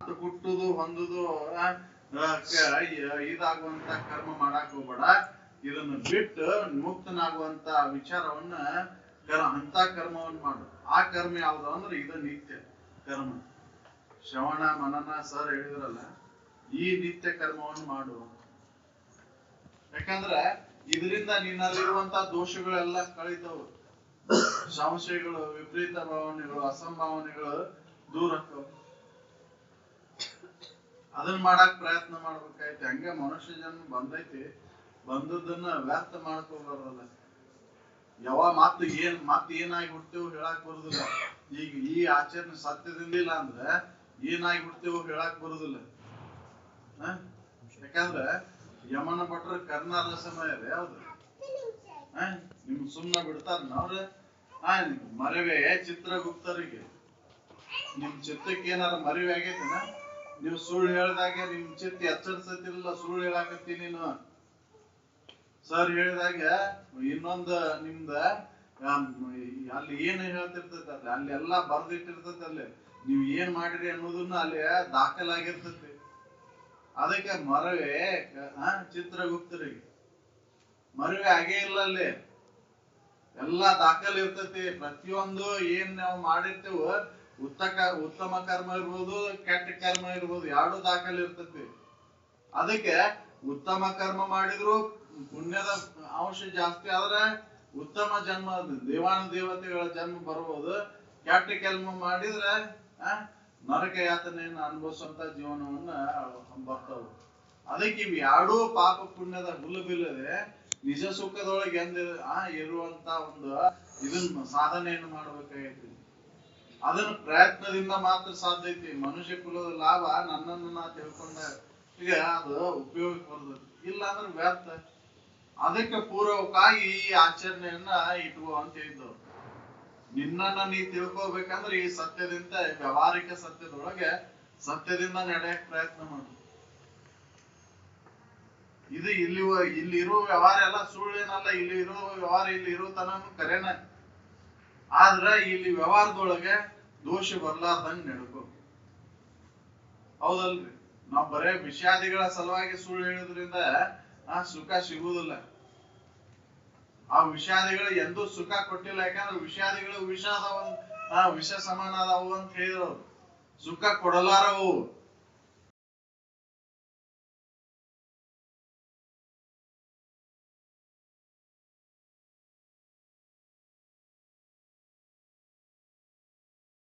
ಮತ್ತ ಹುಟ್ಟುದು ಹೊಂದುದು ಇದಾಗುವಂತ ಕರ್ಮ ಮಾಡಕ್ ಹೋಗ್ಬೇಡ. ಇದನ್ನ ಬಿಟ್ಟು ಮುಕ್ತನಾಗುವಂತ ವಿಚಾರವನ್ನ ಅಂತ ಕರ್ಮವನ್ನು ಮಾಡು. ಆ ಕರ್ಮ ಯಾವ್ದು ಅಂದ್ರೆ ಇದು ನಿತ್ಯ ಕರ್ಮ. ಶ್ರವಣ ಮನನ ಸರ್ ಹೇಳಿದ್ರಲ್ಲ, ಈ ನಿತ್ಯ ಕರ್ಮವನ್ನು ಮಾಡು. ಯಾಕಂದ್ರೆ ಇದರಿಂದ ನಿನ್ನಲ್ಲಿರುವಂತ ದೋಷಗಳೆಲ್ಲ ಕಳೀತಾವ. ಸಂಶಯಗಳು, ವಿಪರೀತ ಭಾವನೆಗಳು, ಅಸಂಭಾವನೆಗಳು ದೂರ ಆಗ್ತಾವ. ಅದನ್ನ ಮಾಡಕ್ ಪ್ರಯತ್ನ ಮಾಡ್ಬೇಕಾಯ್ತು. ಹಂಗೆ ಮನುಷ್ಯ ಜನ್ಮ ಬಂದೈತಿ, ಬಂದದನ್ನ ವ್ಯರ್ಥ ಮಾಡ್ಕೋಬಾರ್ದಲ್ಲ. ಯಾವಾಗ ಮತ್ ಏನಾಗಿ ಹುಡ್ತೇವು ಹೇಳಕ್ ಬರುದಿಲ್ಲ. ಈಗ ಈ ಆಚರಣೆ ಸತ್ಯದಿಂದ ಇಲ್ಲ ಅಂದ್ರೆ ಏನಾಗಿ ಹುಡ್ತೇವು ಹೇಳಕ್ ಬರುದಿಲ್ಲ. ಯಾಕಂದ್ರೆ ಯಮನ ಭಟ್ರ ಕರ್ನಾರ ಸಮಯ ಯಾವ್ದು ನಿಮ್ ಸುಮ್ನ ಬಿಡ್ತಾರ ಅವ್ರ ಮರವೆ ಚಿತ್ರಗುಪ್ತರಿಗೆ. ನಿಮ್ ಚಿತ್ತಕ್ಕೆ ಏನಾರ ಮರಿವೆ ಆಗೈತಿನ? ನೀವು ಸುಳ್ಳು ಹೇಳ್ದಾಗೆ ನಿಮ್ ಚಿತ್ತ ಎಚ್ಚರಿಸತಿಲ್ಲ, ಸುಳ್ಳು ಹೇಳಾಕತ್ತಿ ನೀನು. ಸರ್ ಹೇಳಿದಾಗ ಇನ್ನೊಂದು ನಿಮ್ದ ಅಲ್ಲಿ ಏನ್ ಹೇಳ್ತಿರ್ತೈತಿ ಅಲ್ಲಿ ಎಲ್ಲಾ ಬರ್ದಿಟ್ಟಿರ್ತೈತಿ. ಅಲ್ಲಿ ನೀವ್ ಏನ್ ಮಾಡಿರಿ ಅನ್ನೋದನ್ನ ಅಲ್ಲಿ ದಾಖಲಾಗಿರ್ತೈತಿ. ಅದಕ್ಕೆ ಮರವೆ ಚಿತ್ರಗುಪ್ತರಿಗೆ ಮರವೆ ಆಗೇ ಇಲ್ಲ. ಅಲ್ಲಿ ಎಲ್ಲಾ ದಾಖಲೆ ಇರ್ತೈತಿ. ಪ್ರತಿಯೊಂದು ಏನ್ ನಾವು ಮಾಡಿರ್ತೇವ, ಉತ್ತಮ ಕರ್ಮ ಇರ್ಬೋದು, ಕೆಟ್ಟ ಕರ್ಮ ಇರ್ಬೋದು, ಎರಡು ದಾಖಲೆ ಇರ್ತೈತಿ. ಅದಕ್ಕೆ ಉತ್ತಮ ಕರ್ಮ ಮಾಡಿದ್ರು ಪುಣ್ಯದ ಅಂಶ ಜಾಸ್ತಿ ಆದ್ರೆ ಉತ್ತಮ ಜನ್ಮ, ದೇವಾನು ದೇವತೆಗಳ ಜನ್ಮ ಬರ್ಬೋದು. ಕೆಟ್ಟ ಕರ್ಮ ಮಾಡಿದ್ರೆ ನರಕ ಯಾತನೆಯನ್ನು ಅನುಭವಿಸುವಂತ ಜೀವನವನ್ನ ಬರ್ತಾವ. ಅದಕ್ಕೆ ಇವ್ ಎರಡೂ ಪಾಪ ಪುಣ್ಯದ ಹುಲ್ಲು ಬಿಲ್ಲದೆ ನಿಜ ಸುಖದೊಳಗೆ ಇರುವಂತ ಒಂದು ಇದನ್ನ ಸಾಧನೆಯನ್ನು ಮಾಡ್ಬೇಕಾಗೈತಿ. ಅದನ್ನ ಪ್ರಯತ್ನದಿಂದ ಮಾತ್ರ ಸಾಧ್ಯ ಐತಿ. ಮನುಷ್ಯ ಕುಲದ ಲಾಭ ನನ್ನನ್ನು ನಾ ತಿಳ್ಕೊಂಡ ಈಗ ಅದು ಉಪಯೋಗಕ್ಕೆ ಬರ್ತದೆ, ಇಲ್ಲ ಅಂದ್ರೆ ವ್ಯರ್ಥ. ಅದಕ್ಕೆ ಪೂರ್ವಕವಾಗಿ ಈ ಆಚರಣೆಯನ್ನ ಇಟ್ಕೋ ಅಂತ ಹೇಳಿದ್ದವ್ರು. ನಿನ್ನನ್ನ ನೀ ತಿಳ್ಕೋಬೇಕಂದ್ರೆ ಈ ಸತ್ಯದಿಂದ, ವ್ಯವಹಾರಿಕ ಸತ್ಯದೊಳಗೆ ಸತ್ಯದಿಂದ ನಡೆಯಕ್ ಪ್ರಯತ್ನ ಮಾಡು. ಇದು ಇಲ್ಲಿರೋ ವ್ಯವಹಾರ ಎಲ್ಲ ಸುಳ್ಳೇನಲ್ಲ. ಇಲ್ಲಿ ಇರೋ ವ್ಯವಹಾರ ಇಲ್ಲಿ ಇರೋ ತನನು ಕರೆನ. ಆದ್ರೆ ಇಲ್ಲಿ ವ್ಯವಹಾರದೊಳಗೆ ದೋಷ ಬರ್ಲಾರ್ದಂಗ್ ನಡ್ಕೋ. ಹೌದಲ್ರಿ? ನಾವ್ ಬರೇ ವಿಷಾದಿಗಳ ಸಲುವಾಗಿ ಸುಳ್ಳು ಹೇಳೋದ್ರಿಂದ ಸುಖ ಸಿಗುವುದಿಲ್ಲ. ಆ ವಿಷಾದಿಗಳು ಎಂದೂ ಸುಖ ಕೊಟ್ಟಿಲ್ಲ. ಯಾಕಂದ್ರೆ ವಿಷಾದಿಗಳು ವಿಷ ಸಮಾನ ಅದಾವು ಅಂತ ಹೇಳಿದ್ರು. ಸುಖ ಕೊಡಲಾರವು.